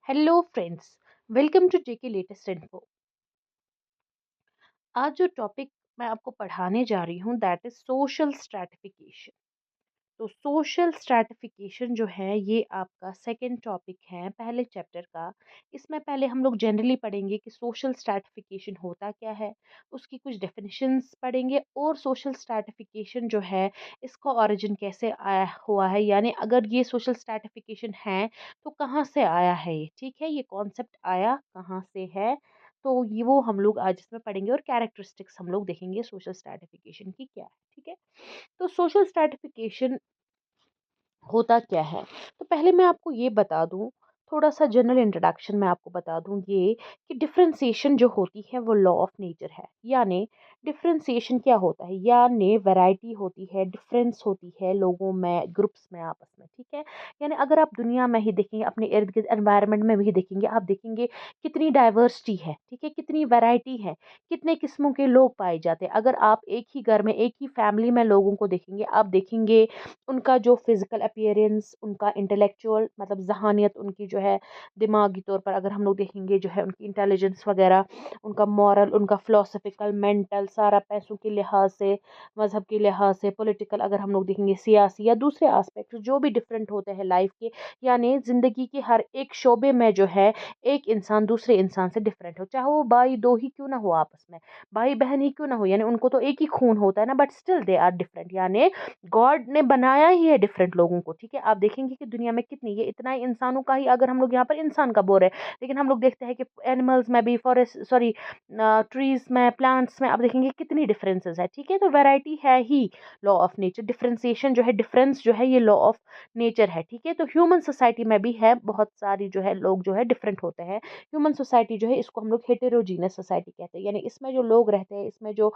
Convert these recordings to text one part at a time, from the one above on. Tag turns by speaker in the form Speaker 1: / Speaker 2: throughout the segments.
Speaker 1: Hello friends, welcome to JK latest info. आज जो topic मैं आपको पढ़ाने जा रही हूँ दैट इज सोशल स्ट्रैटिफिकेशन। तो सोशल स्ट्रैटिफिकेशन जो है ये आपका सेकंड टॉपिक है पहले चैप्टर का। इसमें पहले हम लोग जनरली पढ़ेंगे कि सोशल स्ट्रैटिफिकेशन होता क्या है, उसकी कुछ डेफिनेशंस पढ़ेंगे और सोशल स्ट्रैटिफिकेशन जो है इसका ओरिजिन कैसे आया हुआ है, यानी अगर ये सोशल स्ट्रैटिफिकेशन है तो कहाँ से आया है ये, ठीक है, ये कॉन्सेप्ट आया कहाँ से है। तो ये वो हम लोग आज इसमें पढ़ेंगे और कैरेक्टरिस्टिक्स हम लोग देखेंगे सोशल स्ट्रैटिफिकेशन की क्या है, ठीक है। तो सोशल स्ट्रैटिफिकेशन होता क्या है? तो पहले मैं आपको ये बता दूँ, थोड़ा-सा जनरल इंट्रोडक्शन मैं आपको बता दूँ ये कि डिफरेंशिएशन जो होती है वो लॉ ऑफ नेचर है। यानी डिफरेंशिएशन क्या होता है? यानी वैरायटी होती है, डिफरेंस होती है लोगों में, ग्रुप्स में, आपस में, ठीक है? यानी अगर आप दुनिया में ही देखेंगे, अपने इर्द-गिर्द एनवायरनमेंट में भी देखेंगे, आप देखेंगे कितनी डाइवर्सिटी है, ठीक है? कितनी वैरायटी है, कितने किस्मों के लोग पाए जाते हैं। अगर आप एक ही घर में, एक ही फैमिली में लोगों को देखेंगे, आप देखेंगे उनका जो फिजिकल अपीयरेंस, उनका इंटेलेक्चुअल मतलब ज़हानियत, उनकी जो है दिमागी तौर पर अगर हम लोग देखेंगे जो है उनकी इंटेलिजेंस वगैरह, उनका मॉरल, उनका फिलोसफिकल, मेंटल, सारा पैसों के लिहाज से, मज़हब के लिहाज से, पॉलिटिकल अगर हम लोग देखेंगे, सियासी या दूसरे एस्पेक्ट जो भी डिफरेंट होते हैं लाइफ के, यानी ज़िंदगी के हर एक शोबे में जो है एक इंसान दूसरे इंसान से डिफरेंट हो, चाहे वो भाई दो ही क्यों ना हो आपस में, भाई बहन ही क्यों ना हो, यानी उनको तो एक ही खून होता है ना, but still they are different. यानी गॉड ने बनाया ही है डिफरेंट लोगों को, ठीक है। आप देखेंगे कि दुनिया में कितनी, ये इतना ही इंसानों का ही, अगर हम लोग यहाँ पर इंसान का बोल रहे हैं, लेकिन हम लोग देखते हैं कि एनिमल्स में भी, फॉरेस्ट सॉरी ट्रीज में, प्लांट्स में आप देखेंगे कितनी डिफरेंसेस है, ठीक है। तो वैरायटी है ही लॉ ऑफ नेचर, डिफरेंशिएशन जो है, डिफरेंस जो है, ये लॉ ऑफ नेचर है, ठीक है। तो ह्यूमन सोसाइटी में भी है, बहुत सारी जो है लोग जो है डिफरेंट होते हैं। ह्यूमन सोसाइटी जो है इसको हम लोग हेटेरोजीनस सोसाइटी कहते हैं, यानी इसमें जो लोग रहते हैं, इसमें जो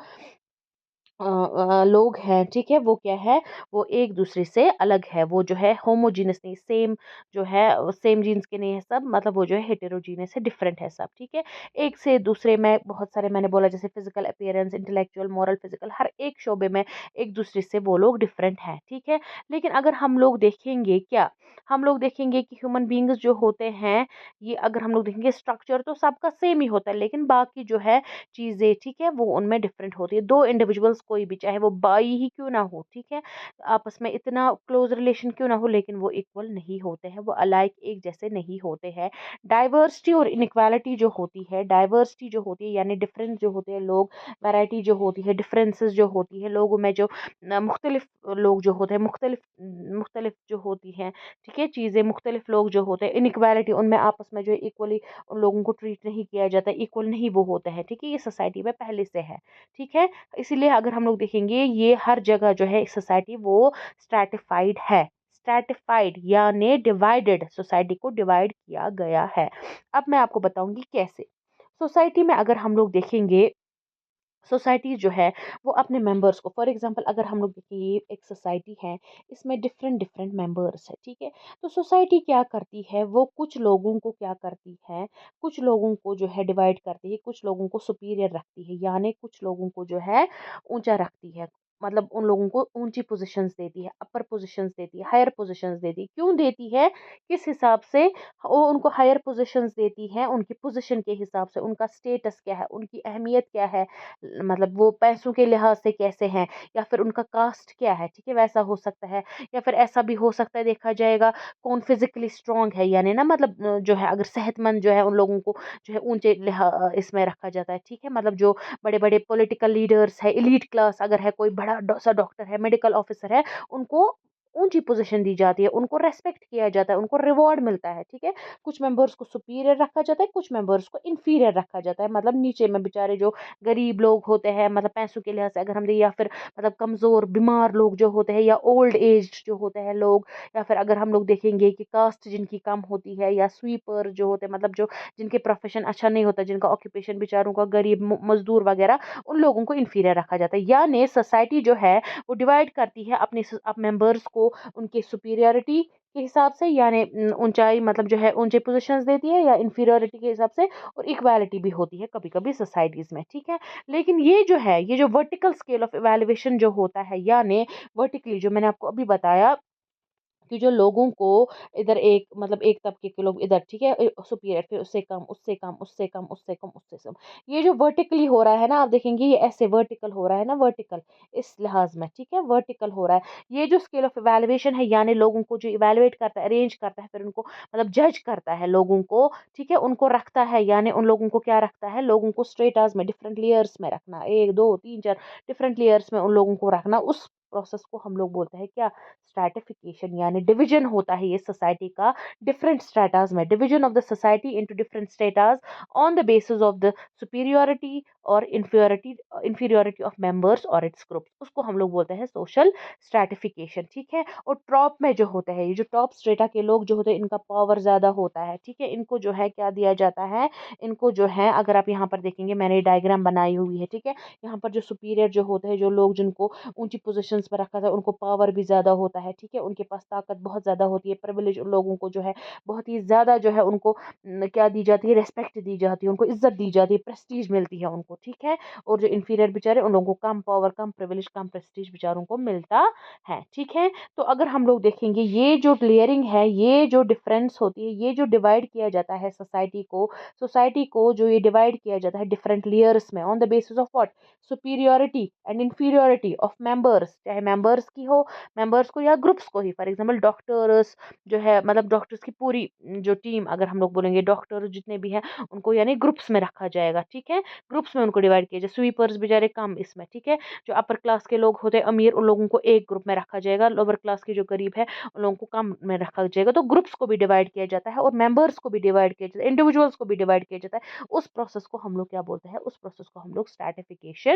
Speaker 1: लोग हैं, ठीक है, वो क्या है, वो एक दूसरे से अलग है, वो जो है होमोजीनस नहीं, सेम जो है सेम जीन्स के नहीं है सब, मतलब वो जो है हेटेरोजीनस है, डिफरेंट है सब, ठीक है। एक से दूसरे में बहुत सारे मैंने बोला जैसे physical appearance, intellectual, moral, physical, हर एक शोबे में एक दूसरे से वो लोग डिफरेंट हैं, ठीक है। लेकिन अगर हम लोग देखेंगे क्या, हम लोग देखेंगे कि ह्यूमन बींग्स जो होते हैं, ये अगर हम लोग देखेंगे स्ट्रक्चर तो सबका सेम ही होता है, लेकिन बाकी जो है चीज़ें, ठीक है, वो उनमें डिफरेंट होती है। दो इंडिविजुअल्स कोई भी, चाहे वो बाई ही क्यों ना हो, ठीक है, आपस में इतना क्लोज रिलेशन क्यों ना हो, लेकिन वो इक्वल नहीं होते हैं, वो अलाइक एक जैसे नहीं होते हैं। डाइवर्सिटी और इनइक्वालिटी जो होती है, डाइवर्सिटी जो होती है यानी डिफरेंस जो होते हैं लोग, वैरायटी जो होती है, डिफरेंसेस जो होती है लोगों में, जो मुख्तलिफ लोग जो होते हैं, मुख्तलिफ मुख्तलिफ जो होती हैं, ठीक है, चीज़ें, मुख्तलिफ लोग जो होते हैं, इनइक्वालिटी उनमें आपस में जो इक्वली उन लोगों को ट्रीट नहीं किया जाता, इक्वल नहीं वो होता है, ठीक है। ये सोसाइटी में पहले से है, ठीक है। इसीलिए अगर हम लोग देखेंगे ये हर जगह जो है सोसाइटी वो स्ट्रैटिफाइड है, स्ट्रैटिफाइड यानी डिवाइडेड, सोसाइटी को डिवाइड किया गया है। अब मैं आपको बताऊंगी कैसे। सोसाइटी में अगर हम लोग देखेंगे, सोसाइटी जो है वो अपने मेंबर्स को, फॉर एग्जांपल अगर हम लोग देखें ये एक सोसाइटी है, इसमें डिफरेंट डिफरेंट मेंबर्स है, ठीक है। तो सोसाइटी क्या करती है, वो कुछ लोगों को क्या करती है, कुछ लोगों को जो है डिवाइड करती है, कुछ लोगों को सुपीरियर रखती है, यानी कुछ लोगों को जो है ऊंचा रखती है, मतलब उन लोगों को ऊंची पोजीशंस देती है, अपर पोजीशंस देती है, हायर पोजीशंस देती है। क्यों देती है, किस हिसाब से वो उनको हायर पोजीशंस देती है, उनकी पोजीशन के हिसाब से, उनका स्टेटस क्या है, उनकी अहमियत क्या है, मतलब वो पैसों के लिहाज से कैसे हैं, या फिर उनका कास्ट क्या है, ठीक है, वैसा हो सकता है। या फिर ऐसा भी हो सकता है, देखा जाएगा कौन फिजिकली स्ट्रांग है, यानी ना मतलब जो है अगर सेहतमंद जो है उन लोगों को जो है ऊंचे इसमें रखा जाता है, ठीक है। मतलब जो बड़े बड़े पॉलिटिकल लीडर्स है, एलीट क्लास अगर है, कोई बड़ा सा डॉक्टर है, मेडिकल ऑफिसर है, उनको ऊंची पोजीशन दी जाती है, उनको रेस्पेक्ट किया जाता है, उनको रिवॉर्ड मिलता है, ठीक है। कुछ मेंबर्स को सुपीरियर रखा जाता है, कुछ मेंबर्स को इंफीरियर रखा जाता है, मतलब नीचे में बेचारे जो गरीब लोग होते हैं, मतलब पैसों के लिहाज से अगर हम दें, या फिर मतलब कमज़ोर बीमार लोग जो होते हैं, या ओल्ड एज जो होते हैं लोग, या फिर अगर हम लोग देखेंगे कि कास्ट जिनकी कम होती है, या स्वीपर जो होते हैं, मतलब जो जिनके प्रोफेशन अच्छा नहीं होता, जिनका ऑक्यूपेशन बेचारों का गरीब मजदूर वगैरह, उन लोगों को इन्फीरियर रखा जाता है। यानी सोसाइटी जो है वो डिवाइड करती है अपने मेंबर्स को उनके सुपीरियरिटी के हिसाब से, यानी ऊंचाई मतलब जो है ऊंचे पोजीशंस देती है, या इंफीरियरिटी के हिसाब से, और इक्वालिटी भी होती है कभी कभी सोसाइटीज में, ठीक है। लेकिन ये जो है, ये जो वर्टिकल स्केल ऑफ इवैल्यूएशन जो होता है, यानी वर्टिकली जो मैंने आपको अभी बताया कि जो लोगों को इधर एक मतलब एक तबके के लोग इधर, ठीक है, सुपीरियर, फिर उससे कम, उससे कम, उससे कम, उससे कम, उससे कम, ये जो वर्टिकली हो रहा है ना, आप देखेंगे ये ऐसे वर्टिकल हो रहा है ना, वर्टिकल इस लिहाज में, ठीक है, वर्टिकल हो रहा है। ये जो स्केल ऑफ इवैल्यूएशन है, यानी लोगों को जो इवैल्यूएट करता है, अरेंज करता है, फिर उनको मतलब जज करता है लोगों को, ठीक है, उनको रखता है, यानी उन लोगों को क्या रखता है, लोगों को स्ट्रेटास में, डिफरेंट लेयर्स में रखना, एक दो तीन चार डिफरेंट लेयर्स में उन लोगों को रखना, उस प्रोसेस को हम लोग बोलते हैं क्या, स्ट्रैटिफिकेशन, यानी डिवीजन होता है ये सोसाइटी का डिफरेंट स्ट्रेटास में, division of the society into different stratas on the basis of the superiority और इंफीरियोरिटी ऑफ मेंबर्स और इट्स ग्रुप्स, उसको हम लोग बोलते हैं सोशल स्ट्रैटिफिकेशन, ठीक है। और टॉप में जो होते हैं, ये जो टॉप स्ट्रेटा के लोग जो होते हैं, इनका पावर ज्यादा होता है, ठीक है, इनको जो है क्या दिया जाता है, इनको जो है, अगर आप यहाँ पर देखेंगे, मैंने डायग्राम बनाई हुई है, ठीक है, यहाँ पर जो सुपीरियर जो होते हैं, जो लोग जिनको ऊंची पोजीशंस पर रखा था, उनको पावर भी ज़्यादा होता है, ठीक है, उनके पास ताकत बहुत ज़्यादा होती है, प्रिविलेज उन लोगों को जो है बहुत ही ज़्यादा जो है उनको क्या दी जाती है, रेस्पेक्ट दी जाती है, उनको इज्जत दी जाती है, प्रेस्टीज मिलती है उनको, ठीक है। और जो इन्फीरियर बेचारे, उन लोगों को कम पावर, कम प्रिविलेज, कम प्रेस्टीज बेचारों को मिलता है, ठीक है। तो अगर हम लोग देखेंगे, ये जो लेयरिंग है, ये जो डिफरेंस होती है, ये जो डिवाइड किया जाता है सोसाइटी को जो ये डिवाइड किया जाता है डिफरेंट लेयर्स में, on the basis of what, superiority and inferiority of members, चाहे मेंबर्स की हो, मेंबर्स को या ग्रुप्स को ही, फॉर एग्जांपल डॉक्टर्स जो है, मतलब डॉक्टर्स की पूरी जो टीम, अगर हम लोग बोलेंगे डॉक्टर जितने भी हैं, उनको यानी ग्रुप्स में रखा जाएगा, ठीक है, ग्रुप्स में उनको डिवाइड किया जाए, स्वीपर्स बेचारे कम इसमें, ठीक है, जो अपर क्लास के लोग होते हैं अमीर, उन लोगों को एक ग्रुप में रखा जाएगा, लोअर क्लास के जो गरीब है उन लोगों को कम में रखा जाएगा। तो ग्रुप्स को भी डिवाइड किया जाता है और मेंबर्स को भी डिवाइड किया जाता है, इंडिविजुअल्स को भी डिवाइड किया जाता है। उस प्रोसेस को हम लोग क्या बोलते हैं, उस प्रोसेस को हम लोग स्ट्रैटिफिकेशन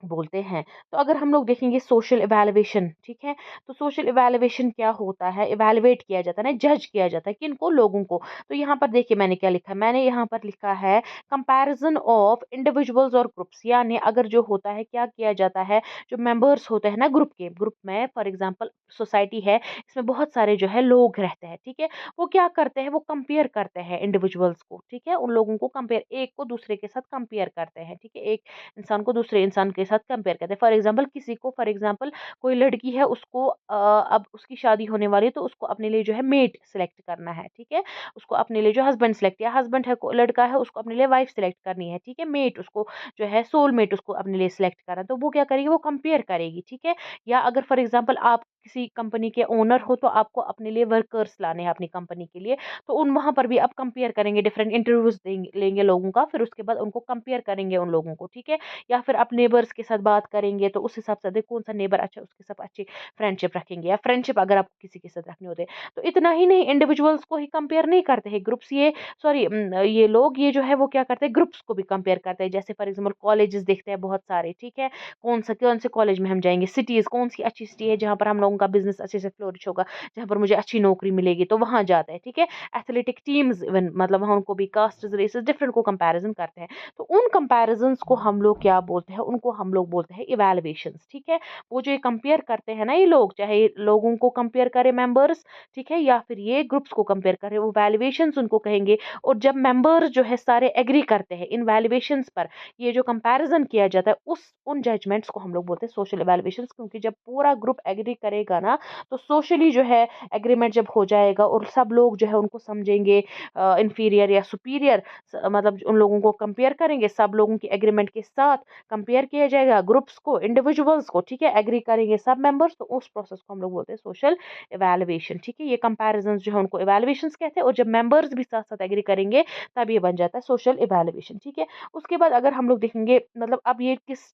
Speaker 1: बोलते हैं। तो अगर हम लोग देखेंगे सोशल इवैल्यूएशन, ठीक है, तो सोशल इवैल्यूएशन क्या होता है, इवैल्यूएट किया जाता है ना, जज किया जाता है किनको, लोगों को। तो यहाँ पर देखिए मैंने क्या लिखा है, मैंने यहाँ पर लिखा है कंपैरिजन ऑफ इंडिविजुअल्स और ग्रुप्स, यानी अगर जो होता है क्या किया जाता है, जो मेंबर्स होते हैं ना ग्रुप के, ग्रुप में फॉर एग्जांपल सोसाइटी है, इसमें बहुत सारे जो है लोग रहते हैं, ठीक है, वो क्या करते हैं, वो कंपेयर करते हैं इंडिविजुअल्स को, ठीक है, उन लोगों को कंपेयर, एक को दूसरे के साथ कंपेयर करते हैं, ठीक है, एक इंसान को दूसरे इंसान के साथ कंपेयर करते हैं। फॉर एग्जाम्पल किसी को, फॉर एग्जाम्पल कोई लड़की है, उसको अब उसकी शादी होने वाली है, तो उसको अपने लिए जो है मेट सेलेक्ट करना है, ठीक है, उसको अपने लिए जो हस्बैंड सेलेक्ट, या हस्बैंड है लड़का है, उसको अपने लिए वाइफ सेलेक्ट करनी है, ठीक है, मेट उसको जो है सोल मेट उसको अपने लिए सेलेक्ट करना है, तो वो क्या करेगी, वो कंपेयर करेगी, ठीक है। या अगर फॉर एग्जाम्पल आप किसी कंपनी के ओनर हो, तो आपको अपने लिए वर्कर्स लाने हैं अपनी कंपनी के लिए, तो उन वहां पर भी आप कंपेयर करेंगे, डिफरेंट इंटरव्यूज लेंगे लोगों का, फिर उसके बाद उनको कंपेयर करेंगे उन लोगों को, ठीक है। या फिर आप नेबर्स के साथ बात करेंगे, तो उस हिसाब से देखो कौन सा नेबर अच्छा है, उसके साथ अच्छी फ्रेंडशिप रखेंगे, या फ्रेंडशिप अगर आपको किसी के साथ रखनी होते हैं। तो इतना ही नहीं, इंडिविजुअल्स को ही कंपेयर नहीं करते हैं ग्रुप्स, ये सॉरी ये लोग ये जो है वो क्या करते हैं, ग्रुप्स को भी कंपेयर करते हैं। जैसे फॉर एग्जाम्पल कॉलेजेस देखते हैं बहुत सारे, ठीक है, कौन से कॉलेज में हम जाएंगे, सिटीज कौन सी अच्छी सिटी है जहाँ पर हम लोगों का बिजनेस अच्छे से फ्लोरिश होगा, जहाँ पर मुझे अच्छी नौकरी मिलेगी, तो वहां जाते हैं, ठीक है। एथलेटिक टीम्स इवन, मतलब वहाँ उनको भी कास्ट रेसेस डिफरेंट को कंपैरिजन करते हैं। तो उन कंपैरिजंस को हम लोग क्या बोलते हैं, उनको हम लोग बोलते हैं इवैल्यूएशंस, ठीक है। वो जो ये कंपेयर करते हैं ना ये लोग, चाहे ये लोगों को कंपेयर करे मेंबर्स, ठीक है, या फिर ये ग्रुप्स को कंपेयर करे, वो वैल्यूएशंस उनको कहेंगे। और जब मेंबर्स जो है सारे एग्री करते हैं इन वैल्यूएशंस पर, ये जो कंपैरिजन किया जाता है, उस उन जजमेंट्स को हम लोग बोलते हैं सोशल इवैल्यूएशंस, क्योंकि जब पूरा ग्रुप एग्री करेगा ना, तो सोशली जो है एग्रीमेंट जब हो जाएगा और सब लोग जो है उनको समझेंगे इंफीरियर या सुपीरियर, मतलब उन लोगों को कंपेयर करेंगे, सब लोगों की एग्रीमेंट के साथ कंपेयर किया जाएगा, ग्रुप्स को, इंडिविजुअल्स को, ठीक है, एग्री करेंगे सब मेंबर्स, तो उस प्रोसेस को हम लोग बोलते हैं सोशल इवैल्यूएशन, ठीक है। ये कंपैरिजन जो है उनको इवैल्यूएशंस कहते हैं, और जब मेंबर्स भी साथ साथ एग्री करेंगे तब ये बन जाता है सोशल इवैल्यूएशन, ठीक है। उसके बाद अगर हम लोग देखेंगे, मतलब अब ये किस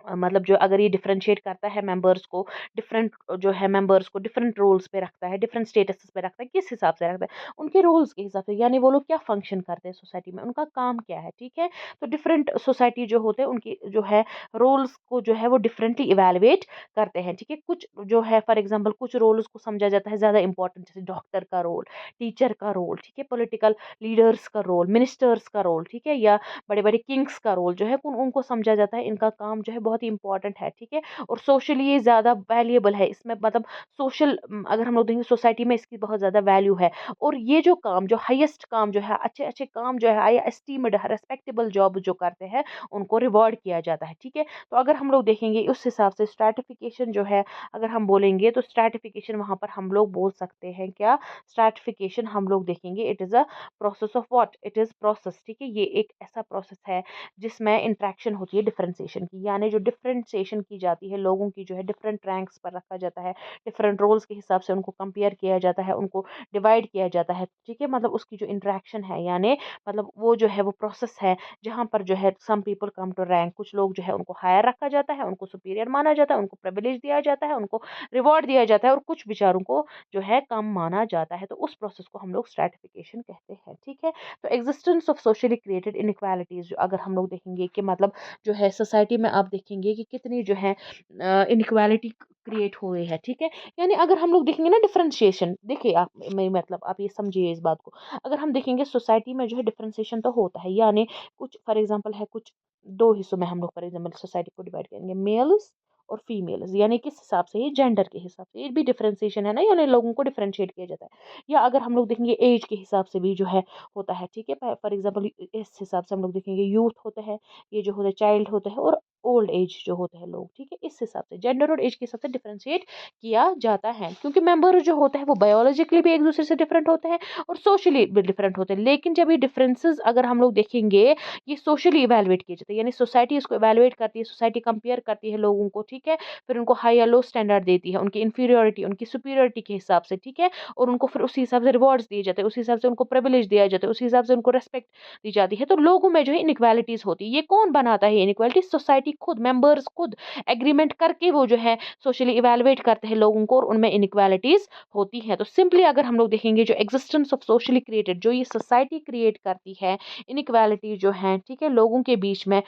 Speaker 1: मतलब जो अगर ये डिफरेंशिएट करता है मेंबर्स को, डिफरेंट जो है मेंबर्स को डिफरेंट रोल्स पे रखता है, डिफरेंट स्टेटस पे रखता है, किस हिसाब से रखता है, उनके रोल्स के हिसाब से, यानी वो लोग क्या फंक्शन करते हैं सोसाइटी में, उनका काम क्या है, ठीक है। तो डिफरेंट सोसाइटी जो होते हैं उनकी जो है रोल्स को जो है वो डिफरेंटली इवेलुएट करते हैं, ठीक है। कुछ जो है फॉर एग्जाम्पल कुछ रोल्स को समझा जाता है ज्यादा इंपॉर्टेंट, जैसे डॉक्टर का रोल, टीचर का रोल, ठीक है, पॉलिटिकल लीडर्स का रोल, मिनिस्टर्स का रोल, ठीक है, या बड़े बड़े किंग्स का रोल जो है उनको समझा जाता है, इनका काम जो है बहुत बहुत ही इंपॉर्टेंट है, ठीक है। और सोशली ये ज़्यादा वैल्यूएबल है, इसमें मतलब सोशल अगर हम लोग देखेंगे सोसाइटी में इसकी बहुत ज़्यादा वैल्यू है। और ये जो काम जो हाईएस्ट काम जो है, अच्छे अच्छे काम जो है, हाई एस्टीमेड रेस्पेक्टेबल जॉब जो करते हैं उनको रिवॉर्ड किया जाता है, ठीक है। तो अगर हम लोग देखेंगे उस हिसाब से स्ट्रैटिफिकेशन जो है, अगर हम बोलेंगे तो स्ट्रैटिफिकेशन वहाँ पर हम लोग बोल सकते हैं क्या, स्ट्रैटिफिकेशन हम लोग देखेंगे it is a process of what, it is process, ठीक है। ये एक ऐसा प्रोसेस है जिसमें इंट्रैक्शन होती है डिफरेंशिएशन की, यानी जो डिफरेंशिएशन की जाती है लोगों की जो है डिफरेंट रैंक्स पर रखा जाता है, डिफरेंट रोल्स के हिसाब से उनको कंपेयर किया जाता है, उनको डिवाइड किया जाता है, ठीक है। मतलब उसकी जो इंट्रैक्शन है, यानी मतलब वो जो है वो प्रोसेस है जहाँ पर जो है some people come to rank, कुछ लोग जो है उनको हायर रखा जाता है, उनको सुपीरियर माना जाता है, उनको प्रिविलेज दिया जाता है, उनको रिवॉर्ड दिया जाता है, और कुछ बेचारों को जो है कम माना जाता है। तो उस प्रोसेस को हम लोग स्ट्रैटिफिकेशन कहते हैं, ठीक है। तो existence of socially created inequalities जो अगर हम लोग देखेंगे कि मतलब जो है सोसाइटी में आप देखेंगे कि कितनी जो है इनइक्वालिटी क्रिएट हुई है, ठीक है। यानी अगर हम लोग देखेंगे ना डिफरेंशिएशन, देखिए आप मैं मतलब आप ये समझिए इस बात को, अगर हम देखेंगे सोसाइटी में जो है डिफरेंशिएशन तो होता है, यानी कुछ फॉर एग्जांपल है, कुछ दो हिस्सों में हम लोग फॉर एग्जांपल सोसाइटी को डिवाइड करेंगे, मेल्स और फीमेल्स, यानी किस हिसाब से, ये जेंडर के हिसाब से, ये भी डिफरेंशिएशन है ना, यानी लोगों को डिफरेंशिएट किया जाता है। या अगर हम लोग देखेंगे एज के हिसाब से भी जो है होता है, ठीक है। फॉर एग्जांपल इस हिसाब से हम लोग देखेंगे यूथ होता है, ये जो होता है चाइल्ड होता है, और ओल्ड एज जो होते हैं लोग, ठीक है। इस हिसाब से जेंडर और एज के हिसाब से डिफरेंशिएट किया जाता है, क्योंकि मेंबर जो होते हैं वो बायोलॉजिकली भी एक दूसरे से डिफरेंट होते हैं और सोशली भी डिफरेंट होते हैं। लेकिन जब ये डिफरेंसेस अगर हम लोग देखेंगे, ये सोशली इवेलुएट किए जाते हैं, यानी सोसाइटी इसको इवेलुएट करती है, सोसाइटी कंपेयर करती है लोगों को, ठीक है। फिर उनको हाई या लो स्टैंडर्ड देती है, उनकी इंफीरियोरिटी उनकी सुपीरियोरिटी के हिसाब से, ठीक है। और उनको फिर उसी हिसाब से रिवॉर्ड्स दिए जाते हैं, उसी हिसाब से उनको प्रिविलेज दिया जाता है, उसी हिसाब से उनको रेस्पेक्ट दी जाती है। तो लोगों में जो है इनइक्वालिटीज होती है। ये कौन बनाता है इनइक्वालिटी? सोसाइटी खुद, मेंबर्स खुद एग्रीमेंट करके वो जो है सोशली इवेलुएट करते हैं लोगों को, और उनमें इनइक्वालिटीज होती है। तो सिंपली अगर हम लोग देखेंगे जो एग्जिस्टेंस ऑफ सोशली क्रिएटेड, जो ये सोसाइटी क्रिएट करती है इनइक्वालिटी जो है, ठीक है, लोगों के बीच में,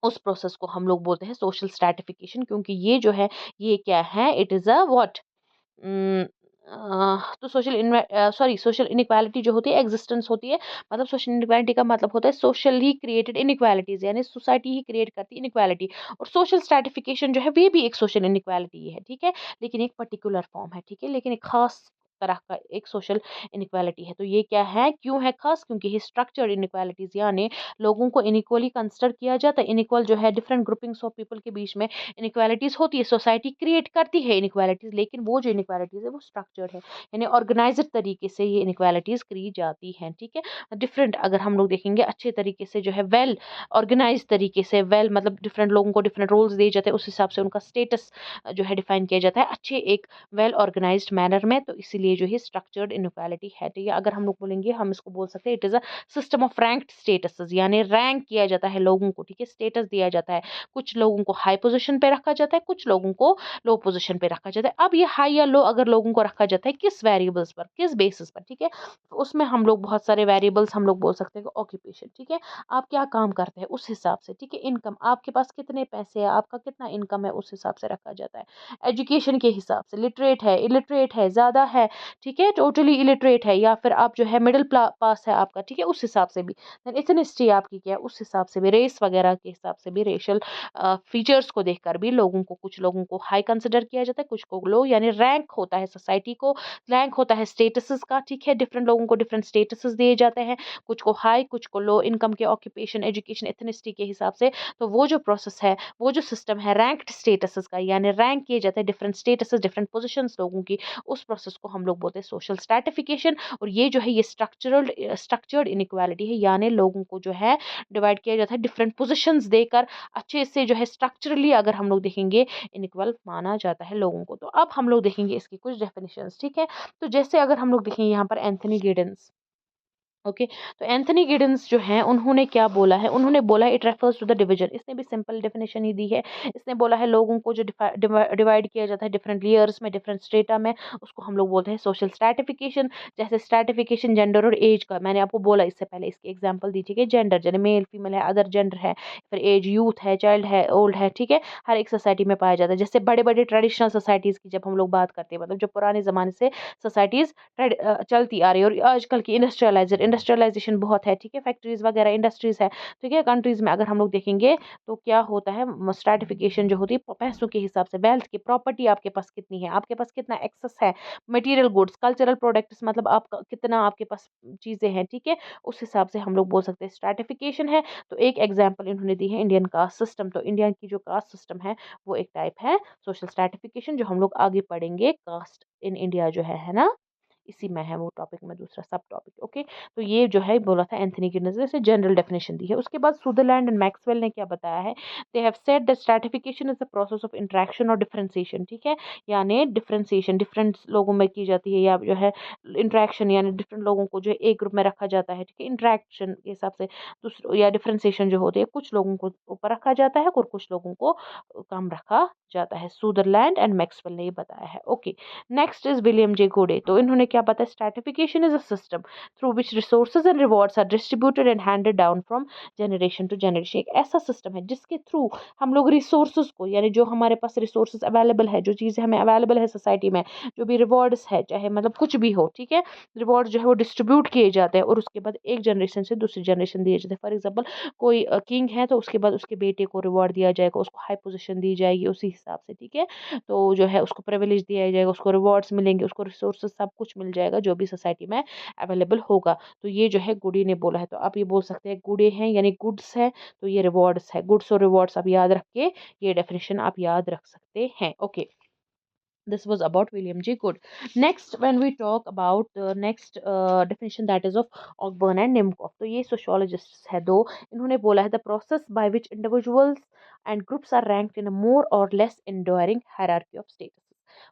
Speaker 1: उस प्रोसेस को हम लोग बोलते हैं सोशल स्ट्रैटिफिकेशन। क्योंकि ये जो है ये क्या है, इट इज अ व्हाट, तो सोशल इनइक्वालिटी जो होती है एग्जिस्टेंस होती है, मतलब सोशल इनइक्वालिटी का मतलब होता है सोशली क्रिएटेड इनइक्वालिटीज, यानी सोसाइटी ही क्रिएट करती है इनइक्वालिटी। और सोशल स्ट्रैटिफिकेशन जो है वे भी एक सोशल इनइक्वालिटी है, ठीक है, लेकिन एक पर्टिकुलर फॉर्म है, ठीक है, लेकिन एक खास तरह का एक सोशल इनइक्वालिटी है। तो ये क्या है, क्यों है खास? क्योंकि ये स्ट्रक्चर्ड इनइक्वालिटीज, यानी लोगों को इनइक्वली कंसिडर किया जाता है। इनइक्वल जो है डिफरेंट ग्रुपिंग्स ऑफ पीपल के बीच में इनइक्वालिटीज होती है, सोसाइटी क्रिएट करती है इनइक्वालिटीज, लेकिन वो जो इनइक्वालिटीज है वो स्ट्रक्चर्ड है, यानी ऑर्गेनाइज्ड तरीके से ये इनइक्वालिटीज की जाती हैं, ठीक है। डिफरेंट अगर हम लोग देखेंगे अच्छे तरीके से जो है वेल ऑर्गेनाइज तरीके से, वेल मतलब डिफरेंट लोगों को डिफरेंट रोल्स दिए जाते हैं, उस हिसाब से उनका स्टेटस जो है डिफाइन किया जाता है अच्छे एक वेल ऑर्गेनाइज्ड मैनर में। तो इसीलिए जो है स्ट्रक्चर्ड इनइक्वालिटी है। तो ये अगर हम लोग बोलेंगे, हम इसको बोल सकते हैं it is a system of ranked statuses, यानी रैंक किया जाता है लोगों को, ठीक है, स्टेटस दिया जाता है। कुछ लोगों को हाई पोजीशन पे रखा जाता है, कुछ लोगों को लो पोजीशन पे रखा जाता है। अब ये हाई या लो अगर लोगों को रखा जाता है किस वेरिएबल्स पर, किस बेसिस पर, ठीक है, तो उसमें हम लोग बहुत सारे वेरिएबल्स हम लोग बोल सकते हैं। ऑक्यूपेशन, ठीक है, आप क्या काम करते हैं उस हिसाब से, ठीक है। इनकम, आपके पास कितने पैसे है, आपका कितना इनकम है, उस हिसाब से रखा जाता है। एजुकेशन के हिसाब से, लिटरेट है, इलिटरेट है, ज्यादा है, ठीक है, टोटली इलिटरेट है, या फिर आप जो है मिडिल पास है आपका, ठीक है, उस हिसाब से भी। देन इथनिसिटी आपकी क्या है, उस हिसाब से भी, रेस वगैरह के हिसाब से भी, रेशियल फीचर्स को देखकर भी लोगों को, कुछ लोगों को हाई कंसिडर किया जाता है, कुछ को लो, यानी रैंक होता है सोसाइटी को, रैंक होता है स्टेटसेस का, ठीक है, डिफरेंट लोगों को डिफरेंट स्टेटसेस दिए जाते हैं, कुछ को हाई, कुछ को लो, इनकम के, ऑक्यूपेशन, एजुकेशन, एथनिसिटी के हिसाब से। तो वो जो प्रोसेस है, वो जो सिस्टम है रैंक्ड स्टेटसेस का, यानी रैंक किए जाते हैं डिफरेंट स्टेटसेस, डिफरेंट पोजिशंस लोगों की, उस प्रोसेस को हम लोग बोलते हैं सोशल स्ट्रैटिफिकेशन। और ये जो है ये स्ट्रक्चर्ड इनइक्वालिटी है, यानी लोगों को जो है डिवाइड किया जाता है डिफरेंट पोजीशंस देकर, अच्छे से जो है स्ट्रक्चरली अगर हम लोग देखेंगे इनइक्वल माना जाता है लोगों को। तो अब हम लोग देखेंगे इसकी कुछ डेफिनेशंस, ठीक है। तो जैसे अगर हम लोग देखेंगे यहाँ पर एंथनी गिडेंस, ओके, तो एंथनी गिडेंस जो है उन्होंने क्या बोला है, उन्होंने बोला it refers to the division, इसने भी सिंपल डेफिनेशन ही दी है। इसने बोला है लोगों को जो डिवाइड किया जाता है डिफरेंट लेयर्स में, डिफरेंट स्टेटा में, उसको हम लोग बोलते हैं सोशल स्ट्रैटिफिकेशन। जैसे स्ट्रैटिफिकेशन जेंडर और एज का, मैंने आपको बोला इससे पहले, इसकी एग्जाम्पल दी, ठीक है, जेंडर जैसे मेल फीमेल है, अदर जेंडर है, फिर एज यूथ है, चाइल्ड है, ओल्ड है, ठीक है, हर एक सोसाइटी में पाया जाता है। जैसे बड़े बड़े ट्रेडिशनल सोसाइटीज़ की जब हम लोग बात करते हैं, मतलब जो पुराने ज़माने से सोसाइटीज़ चलती आ रही है, और आजकल की इंडस्ट्रियलाइज्ड इंडस्ट्रियलाइजेशन बहुत है, ठीक है, फैक्ट्रीज वगैरह इंडस्ट्रीज है, ठीक है, कंट्रीज में अगर हम लोग देखेंगे तो क्या होता है, स्ट्रैटिफिकेशन जो होती है पैसों के हिसाब से, वेल्थ की, प्रॉपर्टी आपके पास कितनी है, आपके पास कितना एक्सेस है, मटेरियल गुड्स, कल्चरल प्रोडक्ट्स, मतलब आपका कितना आपके पास चीजें हैं, ठीक है, उस हिसाब से हम लोग बोल सकते हैं स्ट्रैटिफिकेशन है। तो एक एग्जाम्पल इन्होंने दी है इंडियन कास्ट सिस्टम। तो इंडिया की जो कास्ट सिस्टम है वो एक टाइप है सोशल स्ट्रैटिफिकेशन, जो हम लोग आगे पढ़ेंगे, कास्ट इन इंडिया जो है ना, इसी में है वो टॉपिक में, दूसरा सब टॉपिक। ओके, तो ये जो है बोला था एंथनी की नजर से, जनरल डेफिनेशन दी है। उसके बाद सुदरलैंड एंड मैक्सवेल ने क्या बताया है, they have said that stratification is the process of interaction और डिफरेंशिएशन, ठीक है, यानी डिफरेंशिएशन डिफरेंट लोगों में की जाती है, या जो है इंटरेक्शन यानी डिफरेंट लोगों को जो है एक ग्रुप में रखा जाता है, ठीक है, इंटरेक्शन के हिसाब से दूसरों, या डिफरेंशिएशन जो होती है कुछ लोगों को ऊपर रखा जाता है और कुछ लोगों को कम रखा जाता है। सुदरलैंड एंड मैक्सवेल ने ये बताया है। Okay, next is William J Goode. तो इन्होंने क्या बताया, stratification is a system through which resources and rewards are distributed and handed down from generation to generation. एक ऐसा सिस्टम है जिसके थ्रू हम लोग रिसोर्सेज को, यानी जो हमारे पास रिसोर्सेज अवेलेबल है, जो चीज़ें हमें अवेलेबल है सोसाइटी में, जो भी रिवॉर्ड्स है, चाहे मतलब कुछ भी हो, ठीक है, रिवॉर्ड जो है वो डिस्ट्रीब्यूट किए जाते हैं और उसके बाद एक जनरेशन से दूसरी जनरेशन दिए जाते हैं। फॉर एग्जाम्पल कोई किंग है तो उसके बाद उसके बेटे को रिवॉर्ड दिया जाएगा, उसको हाई पोजीशन दी जाएगी उसी हिसाब से, ठीक है, तो जो है उसको प्रिविलेज दिया जाएगा, उसको रिवॉर्ड्स मिलेंगे, उसको रिसोर्सेज सब कुछ मिल जाएगा जो भी सोसाइटी में अवेलेबल होगा। तो ये जो है गुडी ने बोला है। तो आप ये बोल सकते हैं गुडे हैं यानी गुड्स है, तो ये रिवॉर्ड्स है, गुड्स और रिवॉर्ड्स आप याद रख के ये डेफिनेशन आप याद रख सकते हैं। Okay, this was about William J. Good. Next, when we talk about the next definition, that is of Ogburn and Nimkov. तो ये sociologists है दो, इन्होंने बोला है the process by which individuals and groups are ranked in a more or less enduring hierarchy of status.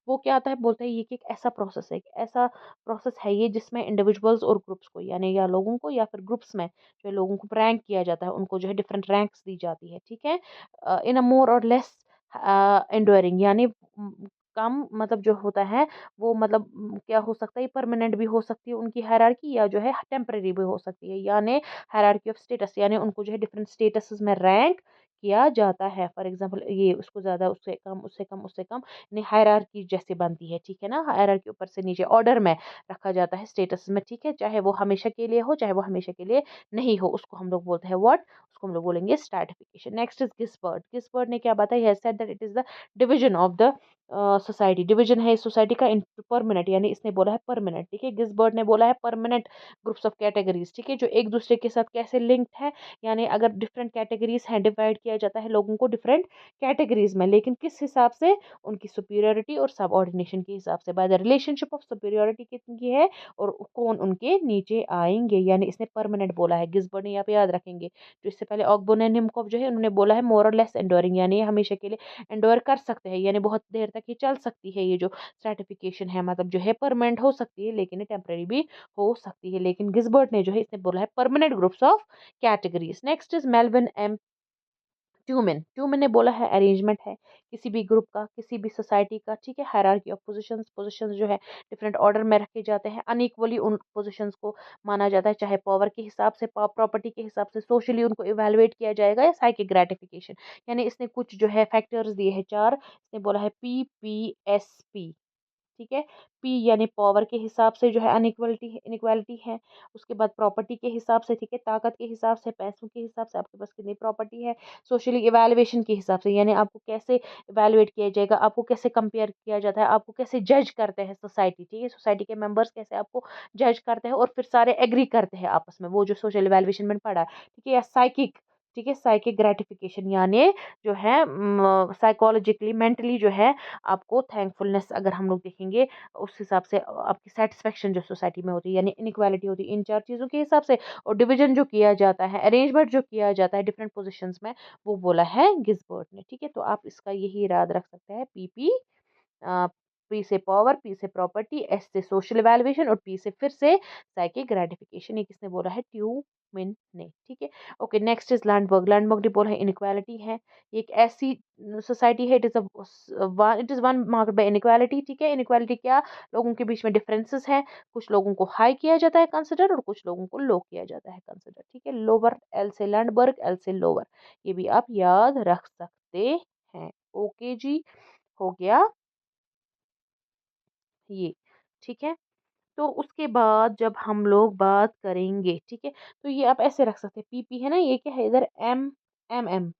Speaker 1: वो क्या आता है, बोलता है ये कि एक ऐसा प्रोसेस है, एक ऐसा प्रोसेस है ये जिसमें इंडिविजुअल्स और ग्रुप्स को, यानी या लोगों को या फिर ग्रुप्स में जो लोगों को रैंक किया जाता है, उनको जो है डिफरेंट रैंक्स दी जाती है, ठीक है, इन अ मोर और लेस एंड्योरिंग, यानी कम, मतलब जो होता है वो मतलब क्या हो सकता है, परमानेंट भी हो सकती है उनकी हायरार्की, या जो है टेम्परेरी भी हो सकती है, यानी हायरार्की ऑफ स्टेटस, यानी उनको जो है डिफरेंट स्टेटसेस में रैंक किया जाता है। फॉर एग्जांपल ये उसको ज़्यादा, उससे कम, उससे कम, उससे कम, यानी हायरार्की जैसे बनती है, ठीक है ना, हायरार्की ऊपर से नीचे ऑर्डर में रखा जाता है स्टेटस में, ठीक है, चाहे वो हमेशा के लिए हो, चाहे वो हमेशा के लिए नहीं हो, उसको हम लोग बोलते हैं व्हाट, उसको हम लोग बोलेंगे stratification. Next is Gisbert. Gisbert ने क्या बताया, said that it is the division of the society, division है इस सोसाइटी का इनटू परमानेंट, यानी इसने बोला है परमानेंट, ठीक है, गिसबर्ड ने बोला है परमानेंट ग्रुप्स ऑफ कैटेगरीज, ठीक है, जो एक दूसरे के साथ कैसे लिंक्ड है, यानी अगर डिफरेंट कैटेगरीज हैं, डिवाइड किया जाता है लोगों को डिफरेंट कैटेगरीज में, लेकिन किस हिसाब से, उनकी सुपीरियोरिटी और सबऑर्डिनेशन के हिसाब से, bye the relationship of superiority कितनी है और कौन उनके नीचे आएंगे, यानी इसने परमानेंट बोला है। गिसबर्ड ने यहाँ पे याद रखेंगे। जो इससे पहले ऑगबर्न एंड निमकॉफ जो है उन्होंने बोला है मोर और लेस एंडोरिंग, यानी ये हमेशा के लिए एंडोर कर सकते हैं, यानी बहुत देर तक ये चल सकती है, ये जो सर्टिफिकेशन है, मतलब जो है परमानेंट हो सकती है लेकिन टेम्परेरी भी हो सकती है, लेकिन गिसबर्ट ने जो है इसने बोला है permanent groups of categories. Next is Melvin M Tumin. Tumin ने बोला है अरेंजमेंट है किसी भी ग्रुप का, किसी भी सोसाइटी का, ठीक है, हायरार्की ऑफ पोजीशंस, पोजीशंस जो है डिफरेंट ऑर्डर में रखे जाते हैं, अनइक्वली उन पोजीशंस को माना जाता है, चाहे पावर के हिसाब से, प्रॉपर्टी के हिसाब से, सोशली उनको इवेलुएट किया जाएगा, या साइकिक ग्रेटिफिकेशन, यानी इसने कुछ जो है फैक्टर्स दिए हैं चार, इसने बोला है PPSP, ठीक है, पी यानी पावर के हिसाब से जो है अनइक्वलिटी, इनइक्वालिटी है, उसके बाद प्रॉपर्टी के हिसाब से, ठीक है, ताकत के हिसाब से, पैसों के हिसाब से, आपके पास कितनी प्रॉपर्टी है, सोशली इवैल्यूएशन के हिसाब से, यानी आपको कैसे इवैल्यूएट किया जाएगा, आपको कैसे कंपेयर किया जाता है, आपको कैसे जज करते हैं सोसाइटी, ठीक है, सोसाइटी के मेंबर्स कैसे आपको जज करते हैं और फिर सारे एग्री करते हैं आपस में, वो जो सोशल इवैल्यूएशन में पढ़ा है, ठीक है, या साइकिक, ठीक है, साइकिक ग्रेटिफिकेशन, यानी जो है साइकोलॉजिकली, मेंटली जो है आपको थैंकफुलनेस, अगर हम लोग देखेंगे उस हिसाब से आपकी सेटिस्फेक्शन जो सोसाइटी में होती है, यानी इनइक्वालिटी होती है इन चार चीज़ों के हिसाब से, और डिवीजन जो किया जाता है, अरेंजमेंट जो किया जाता है डिफरेंट पोजीशंस में, वो बोला है गिसबर्ट ने, ठीक है, तो आप इसका यही याद रख सकते हैं, पी से पावर, पी से प्रॉपर्टी, एस से सोशल इवैल्यूएशन और पी से फिर से साइकिक ग्रेटिफिकेशन। ये किसने बोला है, ट्यूमिन ने, ठीक है। Okay, next is Landberg. Landberg ने बोला है इनइक्वालिटी है, ये एक ऐसी सोसाइटी है, it is one marked by inequality, ठीक है, इनइक्वालिटी क्या, लोगों के बीच में डिफरेंसेस है, कुछ लोगों को हाई किया जाता है कंसिडर और कुछ लोगों को लो किया जाता है कंसिडर, ठीक है, लोअर, एल से लैंडबर्ग, एल से लोअर, ये भी आप याद रख सकते हैं। ओके जी, हो गया ये, ठीक है। तो उसके बाद जब हम लोग बात करेंगे, ठीक है, तो ये आप ऐसे रख सकते हैं, पीपी है ना, ये क्या है इधर एम,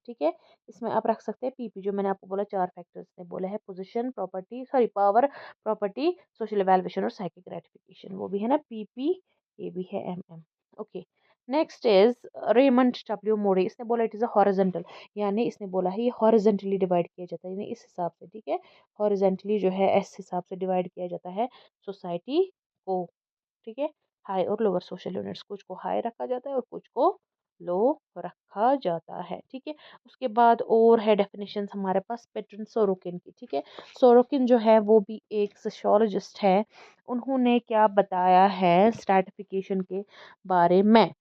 Speaker 1: ठीक है, इसमें आप रख सकते हैं पीपी, जो मैंने आपको बोला 4 फैक्टर्स ने बोला है, position, property, sorry power, property, social evaluation और साइकिक ग्रेटिफिकेशन, वो भी है ना पीपी, ये भी है M. Okay, next is Raymond W Murray, इसने बोला इट इज अ हॉरिजॉन्टल, यानी इसने बोला है ये हॉरिजॉन्टली डिवाइड किया जाता है, यानी इस हिसाब से, ठीक है, हॉरिजॉन्टली जो है इस हिसाब से डिवाइड किया जाता है सोसाइटी को, ठीक है, हाई और लोअर सोशल यूनिट्स, कुछ को हाई रखा जाता है और कुछ को लो रखा जाता है, ठीक है। उसके बाद और है डेफिनेशंस हमारे पास पेट्रन सोरोकिन की, ठीक है, सोरोकिन जो है वो भी एक सोशियोलॉजिस्ट है, उन्होंने क्या बताया है स्ट्रैटिफिकेशन के बारे में,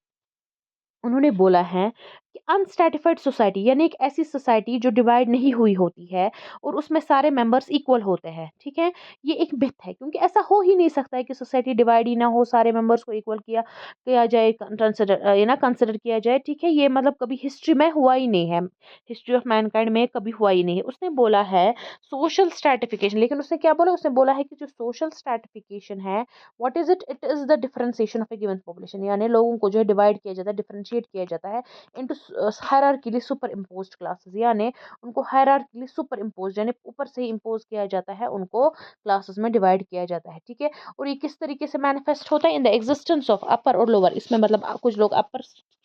Speaker 1: उन्होंने बोला है कि अनस्ट्रैटिफाइड सोसाइटी यानी एक ऐसी सोसाइटी जो डिवाइड नहीं हुई होती है और उसमें सारे मेंबर्स इक्वल होते हैं, ठीक है, ये एक मिथ है, क्योंकि ऐसा हो ही नहीं सकता है कि सोसाइटी डिवाइड ही ना हो, सारे मेंबर्स को इक्वल किया किया जाए, कंसिडर ये ना कंसिडर किया जाए, ठीक है, ये मतलब कभी हिस्ट्री में हुआ ही नहीं है, हिस्ट्री ऑफ मैनकाइंड में कभी हुआ ही नहीं है। उसने बोला है सोशल स्ट्रैटिफिकेशन, लेकिन उसने क्या बोला, उसने बोला है कि जो सोशल स्ट्रैटिफिकेशन है what is it, it is the differentiation of A given population, यानी लोगों को जो है डिवाइड किया जाता है, डिफरेंशिएट किया जाता है इनटू हायरार्कीली सुपर इम्पोज्ड क्लासेस, यानी उनको हायरार्कीली सुपर इम्पोज्ड यानी ऊपर से ही इम्पोज किया जाता है, उनको क्लासेस में डिवाइड किया जाता है, ठीक है। और ये किस तरीके से मैनिफेस्ट होता है, in the existence of upper और लोअर, इसमें मतलब कुछ लोग अपर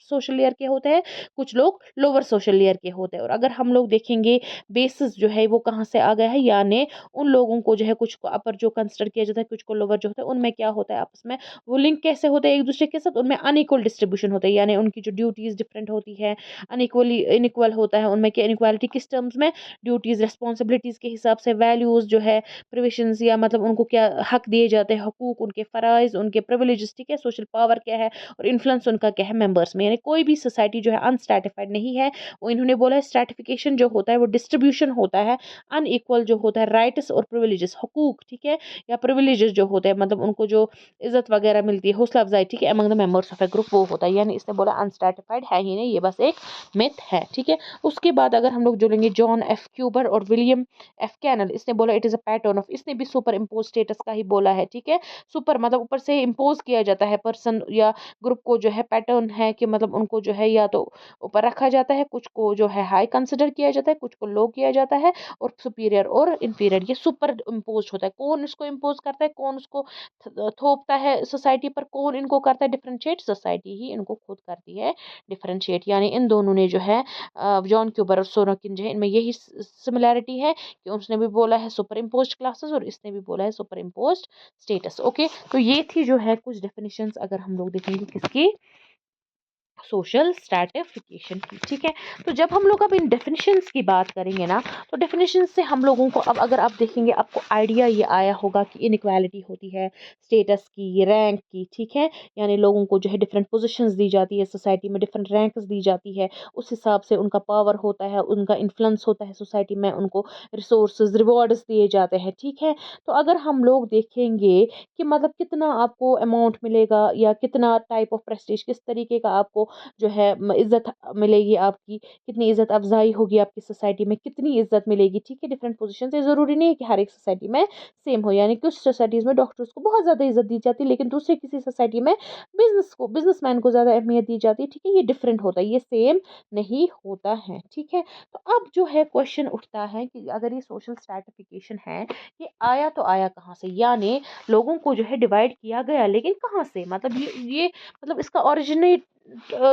Speaker 1: सोशल लेयर के होते हैं, कुछ लोग लोअर सोशल लेयर के होते हैं, और अगर हम लोग देखेंगे बेसिस जो है वो कहाँ से आ गया है, यानी उन लोगों को जो है कुछ को अपर जो कंसिडर किया जाता है, कुछ को लोअर जो होता है, उनमें क्या होता है आपस में वो लिंक कैसे होते हैं एक दूसरे के साथ, उनमें अनइक्वल डिस्ट्रीब्यूशन होता है, यानी उनकी जो ड्यूटीज डिफरेंट होती है, अनइक्वली इनइक्वल होता है उनमें, क्या इनइक्वालिटी किस टर्म्स में, ड्यूटीज रिस्पॉन्सिबिलिटीज के हिसाब से, वैल्यूज जो है प्रोविजंस या मतलब उनको क्या हक दिए जाते हैं, हकूक, उनके फ़राइज़, उनके प्रिविलेजेस, ठीक है, सोशल पावर क्या है और इन्फ्लुएंस उनका क्या है मेंबर्स में, यानी कोई भी सोसाइटी जो है अनस्ट्रैटिफाइड नहीं है। वो इन्होंने बोला है स्ट्रैटिफिकेशन जो होता है वो डिस्ट्रीब्यूशन होता है, अनइक्वल जो होता है राइट्स और प्रिविलेजेस, हकूक, ठीक है, या प्रिविलेजेस जो होते हैं मतलब उनको जो इज्जत वगैरह मिलती है, हौसला अफजाई, ठीक है, among the members of A group, वो होता है, यानी इसने बोला अनस्ट्रैटिफाइड है ही नहीं, ये बस एक मिथ है, ठीक है। उसके बाद अगर हम लोग जुड़ेंगे जॉन एफ क्यूबर और विलियम एफ कैनल, इसने बोला it is a pattern of, इसने भी सुपर इम्पोज स्टेटस का ही बोला है, ठीक है, सुपर मतलब ऊपर से इम्पोज किया जाता है पर्सन या ग्रुप को, जो है पैटर्न है कि मतलब उनको जो है या तो ऊपर रखा जाता है, कुछ को जो है हाई कंसिडर किया जाता है, कुछ को लो किया जाता है, और सुपीरियर और इंफीरियर ये सुपर इम्पोज होता है, कौन इसको इम्पोज करता है, कौन उसको थोपता है सोसाइटी पर, कौन इनको करता है डिफरेंशिएट, सोसाइटी ही इनको खुद करती है डिफरेंशिएट, यानी इन दोनों ने जो है जॉन क्यूबर और सोरोकिन जो है इनमें यही सिमिलैरिटी है कि उसने भी बोला है सुपर इम्पोज्ड क्लासेस और इसने भी बोला है सुपर इम्पोज्ड स्टेटस। ओके, तो ये थी जो है कुछ डेफिनेशंस, अगर हम लोग देखेंगे किसकी, सोशल स्ट्रैटिफिकेशन की, ठीक है। तो जब हम लोग अब इन डेफिनेशंस की बात करेंगे ना, तो डेफिनेशंस से हम लोगों को अब अगर आप देखेंगे आपको आइडिया ये आया होगा कि इनइक्वालिटी होती है स्टेटस की, रैंक की, ठीक है, यानी लोगों को जो है डिफरेंट पोजीशंस दी जाती है सोसाइटी में, डिफरेंट रैंक्स दी जाती है, उस हिसाब से उनका पावर होता है, उनका इन्फ्लुएंस होता है सोसाइटी में, उनको रिसोर्सेज रिवॉर्ड्स दिए जाते हैं, ठीक है। तो अगर हम लोग देखेंगे कि मतलब कितना आपको अमाउंट मिलेगा या कितना टाइप ऑफ प्रेस्टीज, किस तरीके का आपको जो है इज्जत मिलेगी, आपकी कितनी इज्जत अफजाई होगी, आपकी सोसाइटी में कितनी इज्जत मिलेगी, ठीक है, डिफरेंट पोजीशन से, ज़रूरी नहीं है कि हर एक सोसाइटी में सेम हो, यानी कुछ सोसाइटीज़ में डॉक्टर्स को बहुत ज़्यादा इज्जत दी जाती है, लेकिन दूसरे किसी सोसाइटी में बिजनेसमैन को ज़्यादा अहमियत दी जाती है, ठीक है, ये डिफरेंट होता है, ये सेम नहीं होता है, ठीक है। तो अब जो है क्वेश्चन उठता है कि अगर ये सोशल स्ट्रैटिफिकेशन है, ये आया तो आया कहाँ से, यानी लोगों को जो है डिवाइड किया गया, लेकिन कहाँ से, मतलब ये मतलब इसका ओरिजिनेट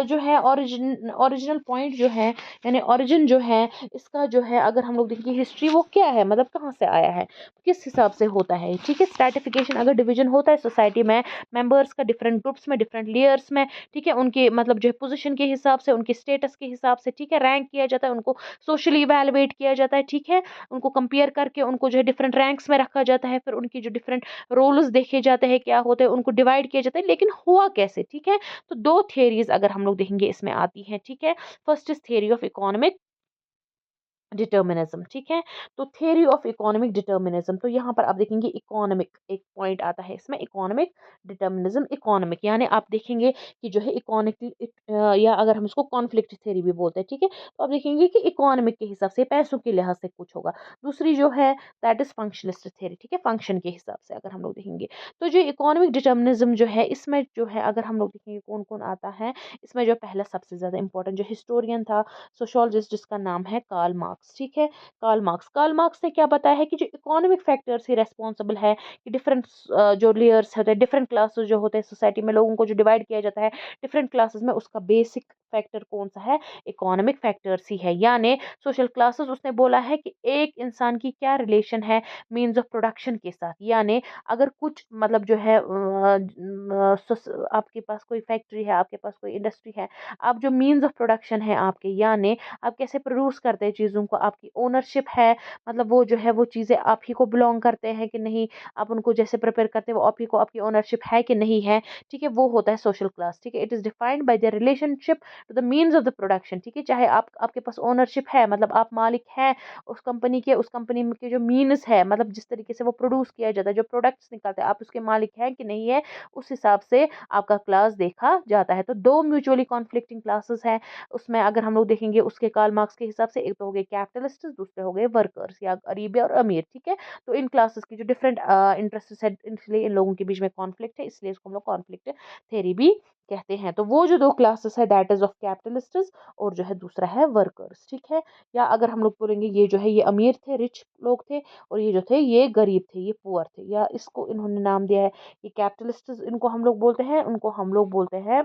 Speaker 1: जो है ओरिजिनल पॉइंट जो है, यानी ओरिजिन जो है इसका जो है, अगर हम लोग देखें हिस्ट्री वो क्या है, मतलब कहाँ से आया है, किस हिसाब से होता है, ठीक है। स्ट्रैटिफिकेशन अगर डिवीजन होता है सोसाइटी में मेंबर्स का डिफरेंट ग्रुप्स में, डिफरेंट लेयर्स में, ठीक है, उनके मतलब जो है पोजीशन के हिसाब से, उनके स्टेटस के हिसाब से, ठीक है, रैंक किया जाता है, उनको सोशली इवैल्यूएट किया जाता है, ठीक है, उनको कंपेयर करके उनको जो है डिफरेंट रैंक्स में रखा जाता है, फिर उनकी जो डिफरेंट रोल्स देखे जाते हैं क्या होते हैं, उनको डिवाइड किया जाता है, लेकिन हुआ कैसे, ठीक है। तो दो थियरीज अगर हम लोग देखेंगे इसमें आती हैं, ठीक है। First is theory of economic determinism, ठीक है। तो थ्योरी ऑफ इकोनॉमिक डिटर्मिनिज्म, तो यहाँ पर आप देखेंगे इकोनॉमिक एक पॉइंट आता है इसमें, इकोनॉमिक डिटर्मिनिज्म, इकोनॉमिक यानी आप देखेंगे कि जो है इकोनॉमिक, या अगर हम इसको कॉन्फ्लिक्ट थ्योरी भी बोलते हैं, ठीक है। तो आप देखेंगे कि इकोनॉमिक के हिसाब से पैसों के लिहाज से कुछ होगा। दूसरी जो है दैट इज फंक्शनिस्ट थ्योरी, ठीक है, फंक्शन के हिसाब से अगर हम लोग देखेंगे। तो जो इकोनॉमिक डिटर्मिनिज्म जो है इसमें जो है अगर हम लोग देखेंगे कौन कौन आता है इसमें, जो पहला सबसे ज्यादा इंपॉर्टेंट जो हिस्टोरियन था, सोशोलॉजिस्ट, जिसका नाम है कार्ल मार्क्स, ठीक है। कार्ल मार्क्स ने क्या बताया है कि जो इकोनॉमिक फैक्टर्स ही रेस्पॉन्सिबल है कि डिफरेंट जो लेयर्स होते हैं, डिफरेंट क्लासेस जो होते हैं सोसाइटी में, लोगों को जो डिवाइड किया जाता है डिफरेंट क्लासेस में, उसका बेसिक फैक्टर कौन सा है, इकोनॉमिक फैक्टर्स ही है। यानी सोशल क्लासेस, उसने बोला है कि एक इंसान की क्या रिलेशन है मीन्स ऑफ प्रोडक्शन के साथ। यानी अगर कुछ मतलब जो है आपके पास कोई फैक्ट्री है, आपके पास कोई इंडस्ट्री है, आप जो मीन्स ऑफ प्रोडक्शन है आपके, यानी आप कैसे प्रोड्यूस करते हैं चीज़ों को, आपकी ओनरशिप है, मतलब वो जो है वो चीज़ें आप ही को बिलोंग करते हैं कि नहीं, आप उनको जैसे प्रिपेयर करते हैं वो आप ही को, आपकी ओनरशिप है कि नहीं है, ठीक है, वो होता है सोशल क्लास, ठीक है। It is defined by the relationship to the means of the production, ठीक है। चाहे आप आपके पास ओनरशिप है, मतलब आप मालिक हैं उस कंपनी के, उस कंपनी के जो मीन्स है, मतलब जिस तरीके से वो प्रोड्यूस किया जाता है, जो प्रोडक्ट्स निकलते हैं, आप उसके मालिक हैं कि नहीं है, उस हिसाब से आपका क्लास देखा जाता है। तो दो म्यूचुअली कॉन्फ्लिक्टिंग क्लासेस हैं उसमें अगर हम लोग देखेंगे उसके कार्ल मार्क्स के हिसाब से, एक तो हो गए कैपिटलिस्ट, दूसरे हो गए वर्कर्स या गरीब और अमीर, ठीक है। तो इन क्लासेस की जो डिफरेंट इंटरेस्ट है, इसलिए इन लोगों के बीच में कॉन्फ्लिक्ट है, इसलिए इसको हम लोग कॉन्फ्लिक्ट थ्योरी भी कहते हैं। तो वो जो दो क्लासेस है दैट इज ऑफ कैपिटलिस्ट, और जो है दूसरा है वर्कर्स, ठीक है। या अगर हम लोग बोलेंगे ये जो है ये अमीर थे, रिच लोग थे, और ये जो थे ये गरीब थे, ये पुअर थे, या इसको इन्होंने नाम दिया है ये कैपिटलिस्ट, इनको हम लोग बोलते हैं, उनको हम लोग बोलते हैं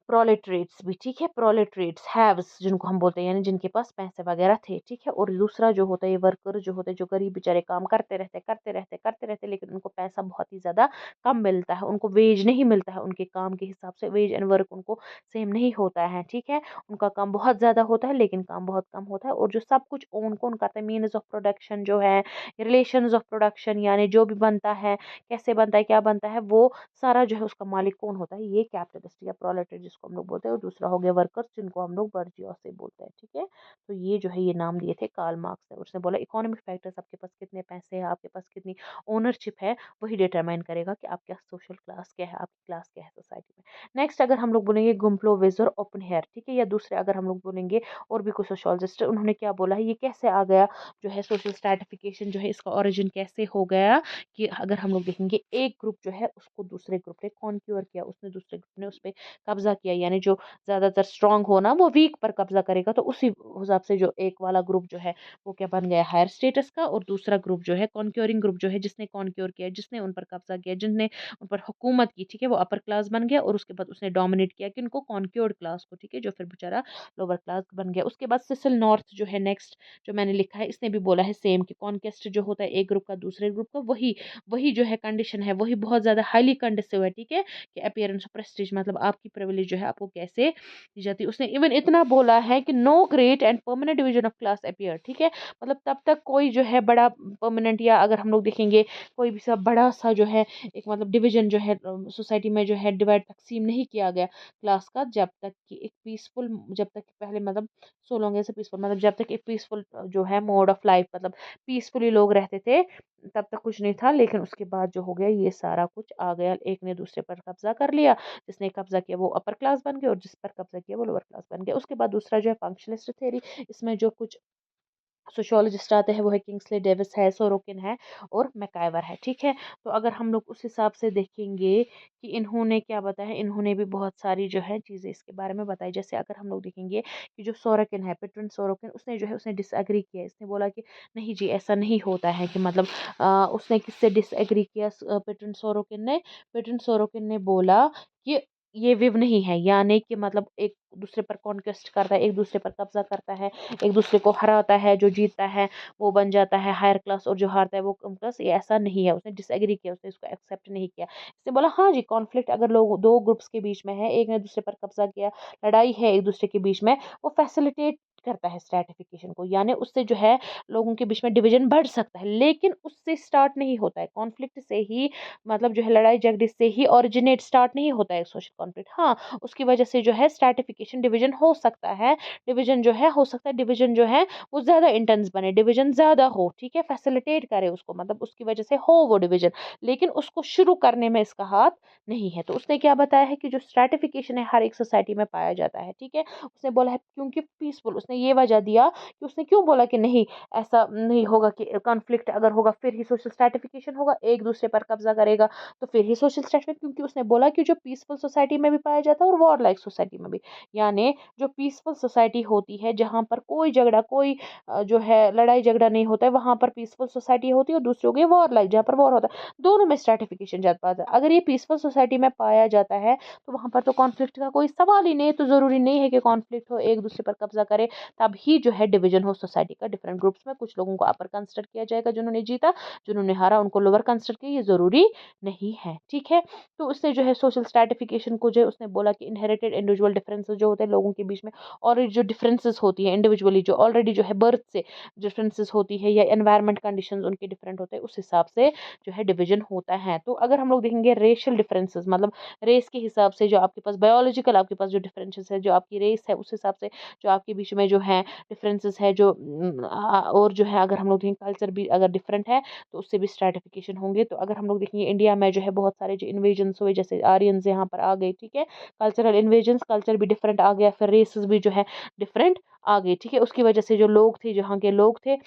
Speaker 1: प्रोलेटरेट्स भी, ठीक है। प्रोलेटरेट्स हैव्स जिनको हम बोलते हैं, यानी जिनके पास पैसे वगैरह थे, ठीक है। और दूसरा जो होता है ये वर्कर जो होते हैं, जो गरीब बेचारे काम करते रहते लेकिन उनको पैसा बहुत ही ज़्यादा कम मिलता है, उनको वेज नहीं मिलता है उनके काम के हिसाब से, वेज एंड वर्क उनको सेम नहीं होता है, ठीक है। उनका काम बहुत ज़्यादा होता है लेकिन काम बहुत कम होता है। और जो सब कुछ ओन कौन करता है, मीन्स ऑफ प्रोडक्शन जो है, रिलेशंस ऑफ प्रोडक्शन, यानी जो भी बनता है, कैसे बनता है, क्या बनता है, वो सारा जो है उसका मालिक कौन होता है, ये कैपिटलिस्ट या प्रोलेटरी जिसको हम लोग बोलते हैं। और दूसरा हो गया वर्कर्स जिनको हम लोग बर्जियोसी बोलते हैं, ठीक है। तो ये जो है ये नाम दिए थे कार्ल मार्क्स ने। उसने बोला इकोनॉमिक फैक्टर्स, आपके पास कितने पैसे हैं, आपके पास कितनी ओनरशिप है, वही डिटरमाइन करेगा कि आपका सोशल क्लास क्या है, आपकी क्लास क्या है सोसाइटी में। नेक्स्ट अगर हम लोग बोलेंगे गुम्प्लो वेजर ओपन हेयर, ठीक है, या दूसरे अगर हम लोग बोलेंगे और भी कुछ सोशोलॉजिस्ट, उन्होंने क्या बोला है, ये कैसे आ गया जो है सोशल स्ट्रैटिफिकेशन जो है, इसका ओरिजिन कैसे हो गया, कि अगर हम लोग देखेंगे एक ग्रुप जो है उसको दूसरे ग्रुप ने कॉन्क्यूर किया, उसने दूसरे ग्रुप ने उस पर कब्जा किया, यानी जो ज्यादातर स्ट्रांग हो ना वो वीक पर कब्जा करेगा, तो उसी हिसाब से जो एक वाला ग्रुप जो है वो क्या बन गया, हायर स्टेटस का, और दूसरा ग्रुप जो है कॉन्क्योरिंग ग्रुप जो है, जिसने कॉन्क्योर किया, जिसने उन पर कब्जा किया, जिसने उन पर हुकूमत की, ठीक है, वो अपर क्लास बन गया। और उसके बाद उसने डोमिनेट किया कि उनको कॉन्क्योर्ड क्लास को, ठीक है, जो फिर बेचारा लोअर क्लास बन गया। उसके बाद सिसिल नॉर्थ जो है नेक्स्ट जो मैंने लिखा है, इसने भी बोला है सेम कि कॉन्केस्ट जो होता है एक ग्रुप का दूसरे ग्रुप का, वही वही जो है कंडीशन है, वही बहुत ज़्यादा हाईली कंडिसिव है, ठीक है, कि अपीयरेंस ऑफ प्रेस्टीज, मतलब आपकी प्रिविलेज जो है आपको कैसे दी जाती है। उसने इवन इतना बोला है कि no great and permanent division of class appear, ठीक है, मतलब तब तक कोई जो है बड़ा परमानेंट, या अगर हम लोग देखेंगे कोई भी सा बड़ा सा जो है एक मतलब डिवीजन जो है सोसाइटी में जो है डिवाइड तकसीम नहीं किया गया क्लास का, जब तक कि एक पीसफुल, जब तक कि पहले मतलब सो लॉन्ग एज पीसफुल, मतलब जब तक एक पीसफुल जो है मोड ऑफ लाइफ, मतलब पीसफुली लोग रहते थे, तब तक कुछ नहीं था। लेकिन उसके बाद जो हो गया ये सारा कुछ आ गया, एक ने दूसरे पर कब्जा कर लिया, जिसने कब्जा किया वो अपर क्लास बन गया और जिस पर कब्जा किया वो लोअर क्लास बन गया। उसके बाद दूसरा जो है फंक्शनलिस्ट थ्योरी, इसमें जो कुछ सोशियोलॉजिस्ट आते हैं वो है किंग्सले डेविस है, सोरोकिन है और मैकाइवर है, ठीक है। तो अगर हम लोग उस हिसाब से देखेंगे कि इन्होंने क्या बताया, इन्होंने भी बहुत सारी जो है चीज़ें इसके बारे में बताई। जैसे अगर हम लोग देखेंगे कि जो सोरोकिन है, पेट्रन सोरोकिन, उसने जो है उसने डिसएग्री किया, इसने बोला कि नहीं जी ऐसा नहीं होता है, कि मतलब उसने किससे डिसएग्री किया, पेट्रन सोरोकिन ने बोला कि ये विव नहीं है, यानी कि मतलब एक दूसरे पर कॉन्क्वेस्ट करता है, एक दूसरे पर कब्जा करता है, एक दूसरे को हराता है, जो जीतता है वो बन जाता है हायर क्लास और जो हारता है वो कम क्लास, ये ऐसा नहीं है। उसने डिसएग्री किया, उसने इसको एक्सेप्ट नहीं किया। इसने बोला हाँ जी कॉन्फ्लिक्ट अगर लोग दो ग्रुप्स के बीच में है, एक ने दूसरे पर कब्जा किया, लड़ाई है एक दूसरे के बीच में, वो फैसिलिटेट करता है स्ट्रैटिफिकेशन को, यानी उससे जो है लोगों के बीच में डिवीजन बढ़ सकता है, लेकिन उससे स्टार्ट नहीं होता है कॉन्फ्लिक्ट से ही, मतलब जो है लड़ाई झगड़े से ही ओरिजिनेट स्टार्ट नहीं होता है सोशल कॉन्फ्लिक्ट। हाँ, उसकी वजह से जो है स्ट्रैटिफिकेशन डिवीजन हो सकता है, डिवीजन जो है हो सकता है, डिवीजन जो है वो ज़्यादा इंटेंस बने, डिवीजन ज़्यादा हो, ठीक है, फैसिलिटेट करे उसको, मतलब उसकी वजह से हो वो डिवीजन, लेकिन उसको शुरू करने में इसका हाथ नहीं है। तो उसने क्या बताया है कि जो स्ट्रैटिफिकेशन है हर एक सोसाइटी में पाया जाता है, ठीक है। उसने बोला है क्योंकि पीसफुल, उसने ये वजह दिया कि उसने क्यों बोला कि नहीं ऐसा नहीं होगा, कि कॉन्फ्लिक्ट अगर होगा फिर ही सोशल स्ट्रैटिफिकेशन होगा, एक दूसरे पर कब्जा करेगा तो फिर ही सोशल स्ट्रैटिफिकेशन, क्योंकि उसने बोला कि जो पीसफुल सोसाइटी में भी पाया जाता है और वॉर लाइक सोसाइटी में भी, यानी जो पीसफुल सोसाइटी होती है जहाँ पर कोई झगड़ा, कोई जो है लड़ाई झगड़ा नहीं होता है, वहां पर पीसफुल सोसाइटी होती है, और दूसरी हो गई वॉर लाइक जहाँ पर वॉर होता है। दोनों में स्ट्रैटिफिकेशन जाता है। अगर ये पीसफुल सोसाइटी में पाया जाता है तो वहां पर तो कॉन्फ्लिक्ट का कोई सवाल ही नहीं है, तो जरूरी नहीं है कि कॉन्फ्लिक्ट हो, एक दूसरे पर कब्जा करे तब ही जो है डिवीजन हो सोसाइटी का डिफरेंट ग्रुप्स में। कुछ लोगों को अपर कंसिडर किया जाएगा जिन्होंने जीता, जिन्होंने हारा उनको लोअर कंसिडर किया, ये जरूरी नहीं है, ठीक है। तो उसने जो है सोशल स्ट्रैटिफिकेशन को जो है उसने बोला कि इनहेरिटेड इंडिविजुअल डिफरेंसेस जो होते हैं लोगों के बीच में, और जो डिफरेंसेस होती है इंडिविजुअली जो ऑलरेडी जो है बर्थ से डिफरेंसेस होती है, या एनवायरमेंट कंडीशंस उनके डिफरेंट होते हैं, उस हिसाब से जो है डिवीजन होता है। तो अगर हम लोग देखेंगे रेशियल डिफरेंसेस, मतलब रेस के हिसाब से जो आपके पास बायोलॉजिकल आपके पास जो डिफरेंसेस है, जो आपकी रेस है उस हिसाब से जो आपके बीच में जो है डिफरेंसेस है, जो और जो है अगर हम लोग देखेंगे कल्चर भी अगर डिफरेंट है तो उससे भी स्ट्रैटिफिकेशन होंगे। तो अगर हम लोग देखेंगे इंडिया में जो है बहुत सारे जो इन्वेजन्स हुए, जैसे आर्यंस यहाँ पर आ गए, ठीक है, कल्चरल इन्वेजन्स, कल्चर भी डिफरेंट आ गया, फिर रेसेस भी जो है डिफरेंट आ गई, ठीक है। उसकी वजह से जो लोग थे, जहाँ के लोग थे,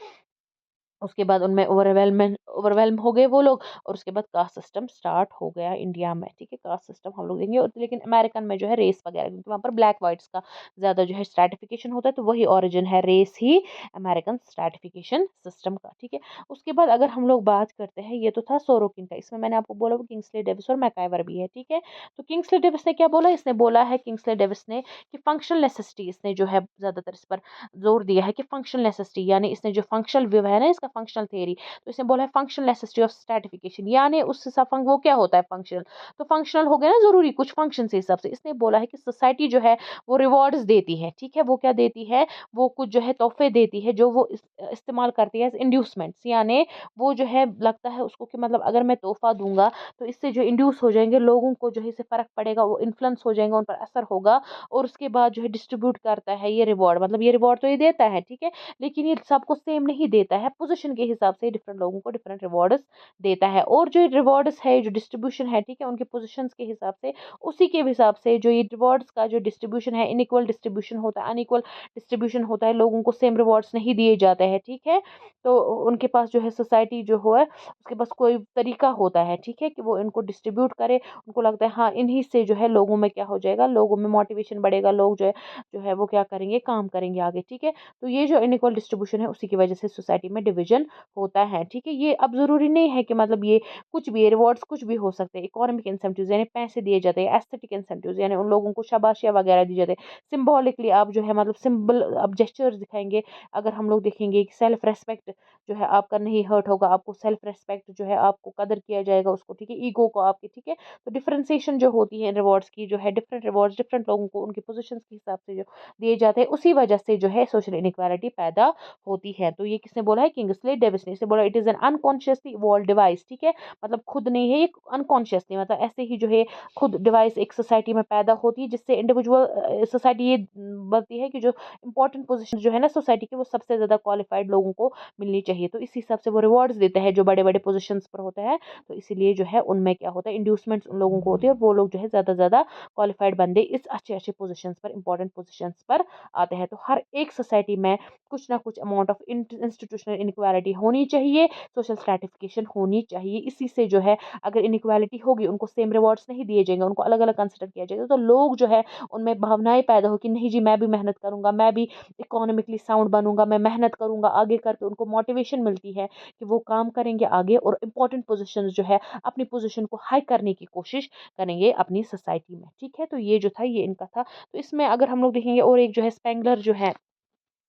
Speaker 1: उसके बाद उनमें ओवरवेलम हो गए वो लोग, और उसके बाद कास्ट सिस्टम स्टार्ट हो गया इंडिया में, ठीक है। कास्ट सिस्टम हम लोग देंगे, और लेकिन अमेरिकन में जो है रेस वगैरह, क्योंकि वहाँ पर ब्लैक वाइट्स का ज़्यादा जो है स्ट्रैटिफिकेशन होता है, तो वही ओरिजिन है रेस ही अमेरिकन स्ट्रैटिफिकेशन सिस्टम का, ठीक है। उसके बाद अगर हम लोग बात करते हैं, ये तो था सोरोकिन का, इसमें मैंने आपको बोला वो किंग्सले डेविस और मैकाइवर भी है, ठीक है। तो किंग्सले डेविस ने क्या बोला, इसने बोला है किंग्सले डेविस ने कि फंक्शनल नेसेसिटी, इसने जो है ज़्यादातर इस पर जोर दिया है कि फंक्शनल नेसेसिटी, यानी इसने जो फंक्शनल व्यू है ना इसका फंक्शनल थ्योरी, तो इसने बोला है फंक्शनल नेसेसिटी ऑफ स्ट्रैटिफिकेशन, यानी उस हिसाब वो क्या होता है फंक्शनल, तो फंक्शनल हो गया ना जरूरी कुछ फंक्शन से हिसाब से। इसने बोला है कि सोसाइटी जो है वो रिवॉर्ड्स देती है, ठीक है, वो क्या देती है, वो कुछ जो है तोहफे देती है जो वो इस्तेमाल करती है इंड्यूसमेंट्स, यानी वो जो है लगता है उसको कि मतलब अगर मैं तोहफा दूंगा तो इससे जो इंड्यूस हो जाएंगे लोगों को, जो है इससे फर्क पड़ेगा, वो इन्फ्लुएंस हो जाएंगे, उन पर असर होगा, और उसके बाद जो है डिस्ट्रीब्यूट करता है ये रिवॉर्ड, मतलब ये रिवॉर्ड तो ये देता है, ठीक है, लेकिन ये सबको सेम नहीं देता है, पोजीशन के हिसाब से डिफरेंट लोगों को डिफरेंट रिवॉर्ड्स देता है, और जो रिवॉर्ड्स है जो डिस्ट्रीब्यूशन है, ठीक है, उनके पोजीशंस के हिसाब से, उसी के हिसाब से जो ये रिवॉर्ड्स का जो डिस्ट्रीब्यूशन है, इनइक्वल डिस्ट्रीब्यूशन होता है, अनइक्वल डिस्ट्रीब्यूशन होता है, लोगों को सेम रिवॉर्ड्स नहीं दिए जाते हैं, ठीक है। तो उनके पास जो है सोसाइटी जो है उसके पास कोई तरीका होता है, ठीक है, कि वो इनको डिस्ट्रीब्यूट करे, उनको लगता है हाँ इन्हीं से जो है लोगों में क्या हो जाएगा, लोगों में मोटिवेशन बढ़ेगा, लोग जो है वो क्या करेंगे, काम करेंगे आगे, ठीक है। तो ये जो इनइक्वल डिस्ट्रीब्यूशन है उसी की वजह से सोसाइटी में डिवीजन होता है, ठीक है। ये अब जरूरी नहीं है कि मतलब ये कुछ भी रिवॉर्ड्स कुछ भी हो सकते हैं, इकोनॉमिक इंसेंटिव्स यानी पैसे दिए जाते हैं, एस्थेटिक इंसेंटिव्स यानी उन लोगों को शाबाशियां वगैरह दी जाती है, सिंबॉलिकली आप जो है मतलब सिंबल आप जेस्चर्स दिखाएंगे। अगर हम लोग देखेंगे कि सेल्फ रेस्पेक्ट जो है आपका नहीं हर्ट होगा, आपको सेल्फ रेस्पेक्ट जो है आपको कदर किया जाएगा उसको, ठीक है, ईगो को आपके, ठीक है। तो डिफरेंशिएशन जो होती है रिवॉर्ड्स की, जो है डिफरेंट रिवॉर्ड्स डिफरेंट लोगों को उनकी पोजीशंस के हिसाब से जो दिए जाते हैं, उसी वजह से जो है सोशल इनइक्वालिटी पैदा होती है। तो ये किसने बोला है, किंग्सले डेविस ने। इसने बोला it is an unconsciously evolve device, ठीक है, मतलब खुद नहीं है ये, अनकॉन्शियसली मतलब ऐसे ही जो है खुद डिवाइस एक सोसाइटी में पैदा होती है, जिससे इंडिविजुअल सोसाइटी ये बनती है कि जो इंपॉर्टेंट पोजीशन जो है ना सोसाइटी के, वो सबसे ज्यादा क्वालिफाइड लोगों को मिलनी चाहिए। तो इस हिसाब से वो रिवॉर्ड्स देते हैं जो बड़े बड़े पोजीशंस पर होते हैं, तो इसीलिए जो है उनमें क्या होता है, इंड्यूसमेंट्स उन लोगों को होती है, और वो लोग जो है ज्यादा क्वालिफाइड बंदे इस अच्छे अच्छे पोजीशंस पर, इंपॉर्टेंट पोजीशंस पर आते हैं। तो हर एक सोसाइटी में कुछ ना कुछ अमाउंट ऑफ इंस्टीट्यूशनल इनक्वालिटी होनी चाहिए, सोशल स्ट्रैटिफिकेशन होनी चाहिए। इसी से जो है अगर इनक्वालिटी होगी, उनको सेम रिवॉर्ड्स नहीं दिए जाएंगे, उनको अलग अलग कंसिडर किया जाएगा, तो लोग जो है उनमें भावनाएं पैदा हो कि नहीं जी मैं भी मेहनत करूंगा, मैं भी इकोनॉमिकली साउंड बनूंगा, मैं मेहनत करूंगा, आगे करके उनको मोटिवेशन मिलती है कि वो काम करेंगे आगे, और इंपॉर्टेंट पोजिशन जो है अपनी पोजिशन को हाई करने की कोशिश करेंगे अपनी सोसाइटी में, ठीक है। तो ये जो था ये इनका था। तो इसमें अगर हम लोग देखेंगे और एक जो है स्पेंगलर जो है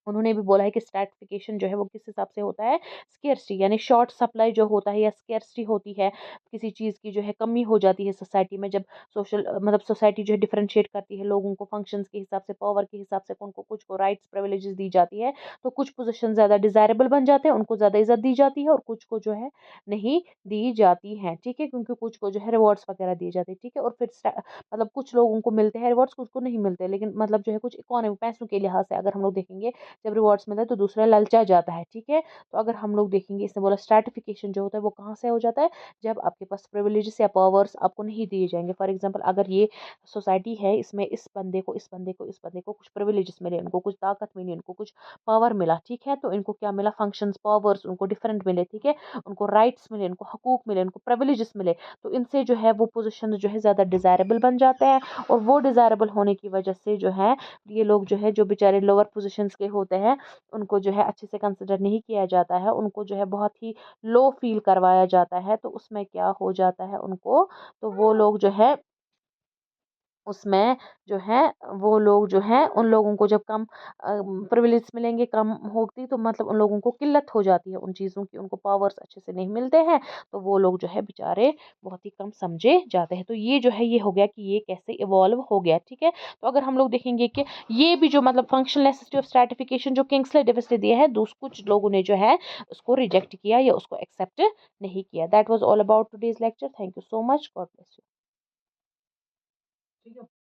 Speaker 1: उन्होंने भी बोला है कि स्ट्रैटिफिकेशन जो है वो किस हिसाब से होता है, स्केर्सिटी यानी शॉर्ट सप्लाई जो होता है या स्केर्सिटी होती है, किसी चीज़ की जो है कमी हो जाती है सोसाइटी में, जब मतलब सोसाइटी जो है डिफरेंशिएट करती है लोगों को फंक्शंस के हिसाब से, पावर के हिसाब से, उनको कुछ को राइट्स प्रिविलेजेस दी जाती है, तो कुछ पोजीशन ज़्यादा डिजायरेबल बन जाते हैं, उनको ज़्यादा इज्जत दी जाती है, और कुछ को जो है नहीं दी जाती है, ठीक है, क्योंकि कुछ को जो है रिवॉर्ड्स वगैरह दिए जाते हैं, ठीक है। और फिर मतलब कुछ लोगों को मिलते हैं रिवॉर्ड्स, कुछ को नहीं मिलते, लेकिन मतलब जो है कुछ इकोनॉमी पैसों के लिहाज से अगर हम लोग देखेंगे, जब रिवॉर्ड्स मिलता है तो दूसरा ललचा जाता है, ठीक है। तो अगर हम लोग देखेंगे, इसने बोला स्ट्रैटिफिकेशन जो होता है वो कहाँ से हो जाता है, जब आपके पास प्रिविलेजेस या पावर्स आपको नहीं दिए जाएंगे। फॉर एग्जांपल, अगर ये सोसाइटी है, इसमें इस बंदे को, इस बंदे को, इस बंदे को कुछ प्रिविलेजेस मिले, इनको कुछ ताकत मिली, इनको कुछ पावर मिला, ठीक है, तो इनको क्या मिला, फंक्शंस, पावर्स उनको डिफरेंट मिले, ठीक है, उनको राइट्स मिले, इनको हकूक मिले, इनको प्रिविलेजेस मिले, तो इनसे जो है वो पोजिशन जो है ज़्यादा डिजायरेबल बन जाते हैं, और वो डिजायरेबल होने की वजह से जो है ये लोग जो है, जो बेचारे लोअर पोजीशंस के होते हैं, उनको जो है अच्छे से कंसिडर नहीं किया जाता है, उनको जो है बहुत ही लो फील करवाया जाता है, तो उसमें क्या हो जाता है उनको, तो वो लोग जो है उसमें जो है, वो लोग जो है, उन लोगों को जब कम प्रिविलेज मिलेंगे, कम होती, तो मतलब उन लोगों को किल्लत हो जाती है उन चीज़ों की, उनको पावर्स अच्छे से नहीं मिलते हैं, तो वो लोग जो है बेचारे बहुत ही कम समझे जाते हैं। तो ये जो है ये हो गया कि ये कैसे इवॉल्व हो गया, ठीक है। तो अगर हम लोग देखेंगे कि ये भी जो मतलब फंक्शनल नेसेसिटी ऑफ स्ट्रैटिफिकेशन जो किंग्सले डेविस ने दिया है, दूस कुछ लोगों ने जो है उसको रिजेक्ट किया या उसको एक्सेप्ट नहीं किया। That was all about today's lecture. Thank you so much. God bless you.